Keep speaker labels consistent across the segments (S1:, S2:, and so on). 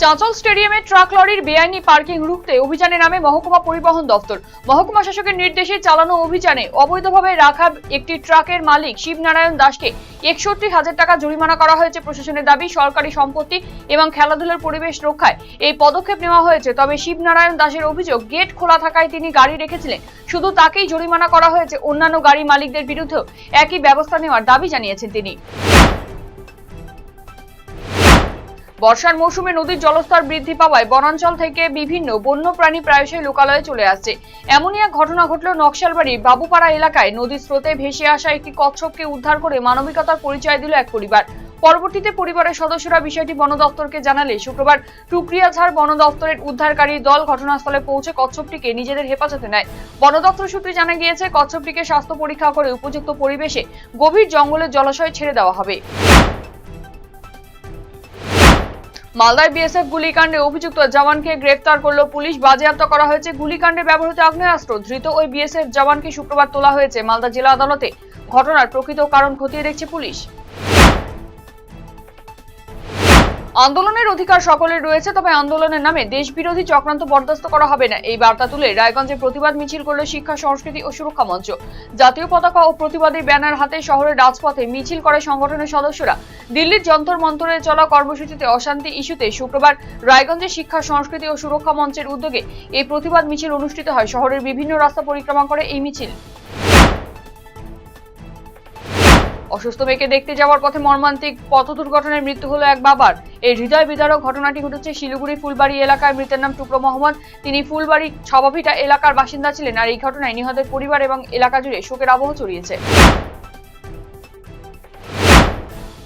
S1: চাঁচল স্টেডিয়ামে ট্রাক লরির বেআইনি পার্কিং রুখতে অভিযানে নামে মহকুমা পরিবহন দপ্তর। মহকুমা শাসকের নির্দেশে চালানো অভিযানে অবৈধভাবে রাখা একটি ট্রাকের মালিক শিবনারায়ণ দাসকে ৬১,০০০ টাকা জরিমানা করা হয়েছে। প্রশাসনের দাবি, সরকারি সম্পত্তি এবং খেলাধুলার পরিবেশ রক্ষায় এই পদক্ষেপ নেওয়া হয়েছে। তবে শিবনারায়ণ দাসের অভিযোগ, গেট খোলা থাকায় তিনি গাড়ি রেখেছিলেন, শুধু তাকেই জরিমানা করা হয়েছে। অন্যান্য গাড়ি মালিকদের বিরুদ্ধেও একই ব্যবস্থা নেওয়ার দাবি জানিয়েছেন তিনি। বর্ষার মৌসুমে নদীর জলস্তর বৃদ্ধি পাওয়ায় বনাঞ্চল থেকে বিভিন্ন বন্যপ্রাণী প্রায়শই লোকালয়ে চলে আসছে। এমনই এক ঘটনা ঘটল নকশালবাড়ির বাবুপাড়া এলাকায়। নদীর স্রোতে ভেসে আসা একটি কচ্ছপকে উদ্ধার করে মানবিকতার পরিচয় দিল এক পরিবার। পরবর্তীতে পরিবারের সদস্যরা বিষয়টি বন দপ্তরকে জানালে শুক্রবার টুকরিয়াঝাড় বন দপ্তরের উদ্ধারকারী দল ঘটনাস্থলে পৌঁছে কচ্ছপটিকে নিজেদের হেফাজতে নেয়। বন দপ্তর সূত্রে জানা গিয়েছে, কচ্ছপটিকে স্বাস্থ্য পরীক্ষা করে উপযুক্ত পরিবেশে গভীর জঙ্গলের জলাশয়ে ছেড়ে দেওয়া হবে। মালদায় বিএসএফ গুলিকাণ্ডে অভিযুক্ত জওয়ানকে গ্রেফতার করল পুলিশ। বাজেয়াপ্ত করা হয়েছে গুলিকাণ্ডে ব্যবহৃত আগ্নেয়াস্ত্র। ধৃত ওই বিএসএফ জওয়ানকে শুক্রবার তোলা হয়েছে মালদা জেলা আদালতে। ঘটনার প্রকৃত কারণ খতিয়ে দেখছে পুলিশ। আন্দোলনের অধিকার সকলের রয়েছে, তবে আন্দোলনের নামে দেশবিরোধী চক্রান্ত বরদাস্ত করা হবে না, এই বার্তা তুলে রায়গঞ্জে প্রতিবাদ মিছিল করল শিক্ষা, সংস্কৃতি ও সুরক্ষা মঞ্চ। জাতীয় পতাকা ও প্রতিবাদী ব্যানার হাতে শহরের রাজপথে মিছিল করে সংগঠনের সদস্যরা। দিল্লির যন্তর মন্তরে চলা কর্মসূচিতে অশান্তি ইস্যুতে শুক্রবার রায়গঞ্জে শিক্ষা, সংস্কৃতি ও সুরক্ষা মঞ্চের উদ্যোগে এই প্রতিবাদ মিছিল অনুষ্ঠিত হয়। শহরের বিভিন্ন রাস্তা পরিক্রমা করে এই মিছিল। অসুস্থ মেয়েকে দেখতে যাওয়ার পথে মর্মান্তিক পথ দুর্ঘটনায় মৃত্যু হলো এক বাবার। এই হৃদয় বিদারক ঘটনাটি ঘটেছে শিলিগুড়ি ফুলবাড়ি এলাকায়। মৃতের নাম টুকরো মোহাম্মদ। তিনি ফুলবাড়ি ছবাভিটা এলাকার বাসিন্দা ছিলেন। আর এই ঘটনায় নিহতের পরিবার এবং এলাকা জুড়ে শোকের আবহ ছড়িয়েছে।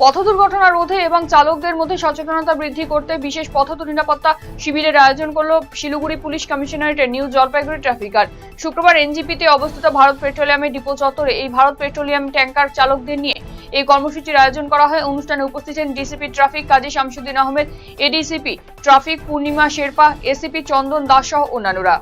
S1: পথ দুর্ঘটনা রোধে এবং চালকদের মধ্যে সচেতনতা বৃদ্ধি করতে বিশেষ পথ নিরাপত্তা শিবিরের আয়োজন করল শিলিগুড়ি পুলিশ কমিশনারেটের নিউ জলপাইগুড়ি ট্রাফিক গার্ড। শুক্রবার এনজিপিতে অবস্থিত ভারত পেট্রোলিয়ামের ডিপো চত্বরে এই ভারত পেট্রোলিয়াম ট্যাঙ্কার চালকদের নিয়ে এই কর্মসূচির আয়োজন করা হয়। অনুষ্ঠানে উপস্থিত ছিলেন ডিসিপি ট্রাফিক কাজী শামসুদ্দিন আহমেদ, এডিসিপি ট্রাফিক পূর্ণিমা শেরপা, এসিপি চন্দন দাস সহ অন্যান্যরা।